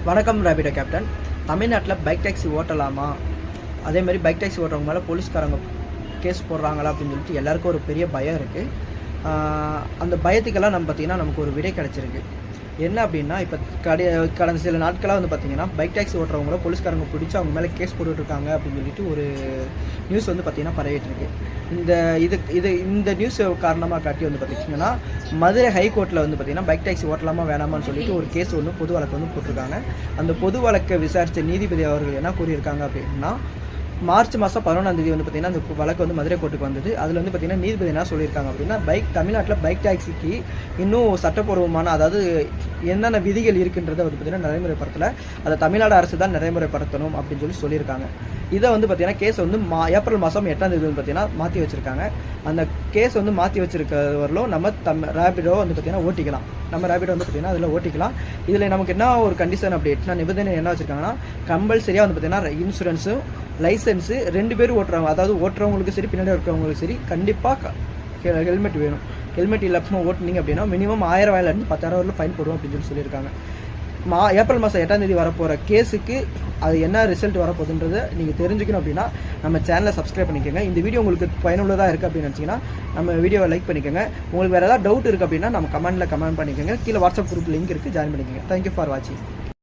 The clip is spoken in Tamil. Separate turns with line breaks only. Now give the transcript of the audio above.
வணக்கம் ரேபிடோ கேப்டன். தமிழ்நாட்டில் பைக் டாக்ஸி ஓட்டலாமா, அதே மாதிரி பைக் டாக்ஸி ஓட்டுறவங்க மேலே போலீஸ்காரங்க கேஸ் போடுறாங்களா அப்படின்னு சொல்லிட்டு எல்லாருக்கும் ஒரு பெரிய பயம் இருக்குது. அந்த பயத்துக்கெல்லாம் பார்த்திங்கன்னா நமக்கு ஒரு விடை கிடச்சிருக்கு. என்ன அப்படின்னா, இப்போ கடந்த சில நாட்களாக பார்த்திங்கன்னா பைக் டாக்ஸி ஓட்டுறவங்கள போலீஸ்காரங்க பிடிச்சி அவங்க மேலே கேஸ் போட்டுட்ருக்காங்க அப்படின்னு சொல்லிட்டு ஒரு நியூஸ் பார்த்திங்கன்னா பரவிட்டுருக்கு. இந்த நியூஸ் காரணமாக காட்டி பார்த்திங்கன்னா மதுரை ஹைகோர்ட்டில் பார்த்திங்கன்னா பைக் டாக்ஸி ஓட்டலாமா வேணாமான்னு சொல்லிட்டு ஒரு கேஸ் பொது வழக்கு போட்டிருக்காங்க. அந்த பொது வழக்கை விசாரித்த நீதிபதி அவர்கள் என்ன கூறியிருக்காங்க அப்படின்னா, மார்ச் மாதம் 11ஆம் தேதி பார்த்திங்கன்னா அந்த வழக்கு மதுரை கோர்ட்டுக்கு வந்தது. அதில் பார்த்திங்கன்னா நீதிபதி என்ன சொல்லியிருக்காங்க அப்படின்னா, தமிழ்நாட்டில் பைக் டாக்ஸிக்கு இன்னும் சட்டப்பூர்வமான, அதாவது என்னென்ன விதிகள் இருக்குன்றதை பார்த்திங்கன்னா நடைமுறைப்படுத்தலை. அதை தமிழ்நாடு அரசு தான் நடைமுறைப்படுத்தணும் அப்படின்னு சொல்லியிருக்காங்க. இதை பார்த்திங்கன்னா கேஸ் ஏப்ரல் மாதம் 8ஆம் தேதி பார்த்திங்கன்னா மாற்றி வச்சுருக்காங்க. அந்த கேஸ் மாற்றி வச்சுருக்கிறவர்களும் நம்ம ரேபிடோ பார்த்திங்கன்னா ஓட்டிக்கலாம். நம்ம ரேபிடோ பார்த்திங்கன்னா அதில் ஓட்டிக்கலாம். இதில் நமக்கு என்ன ஒரு கண்டிஷன் அப்படின்னா, நிபந்தனை என்ன வச்சுருக்காங்கன்னா, கம்பல்சரியாக பார்த்திங்கன்னா இன்சூரன்ஸும் லைசன்ஸு 2 பேரும் ஓட்டுறவங்க, அதாவது ஓட்டுறவங்களுக்கு சரி பின்னாடி இருக்கிறவங்களுக்கு சரி கண்டிப்பாக ஹெல்மெட் வேணும். ஹெல்மெட் இல்லாமல் ஓட்டுனீங்க அப்படின்னா மினிமம் 1000 ரூபாயிலேருந்து 10,000 வரலும் ஃபைன் போடுவோம் அப்படின்னு சொல்லியிருக்காங்க. ஏப்ரல் மாதம் 8ஆம் தேதி வரப்போகிற கேஸுக்கு அது என்ன ரிசல்ட் வரப்போகுதுன்றதை நீங்கள் தெரிஞ்சுக்கணும் அப்படின்னா நம்ம சேனலை சப்ஸ்கிரைப் பண்ணிக்கோங்க. இந்த வீடியோ உங்களுக்கு பயனுள்ளதாக இருக்குது அப்படின்னு நினச்சிங்கன்னா நம்ம வீடியோவை லைக் பண்ணிக்கோங்க. உங்களுக்கு வேறு ஏதாவது டவுட் இருக்குது அப்படின்னா நம்ம கமெண்ட் பண்ணிக்கோங்க. கீழே வாட்ஸ்அப் குரூப் லிங்க் இருக்குது, ஜாயின் பண்ணிக்கோங்க. தேங்க்யூ ஃபார் வாட்சிங்.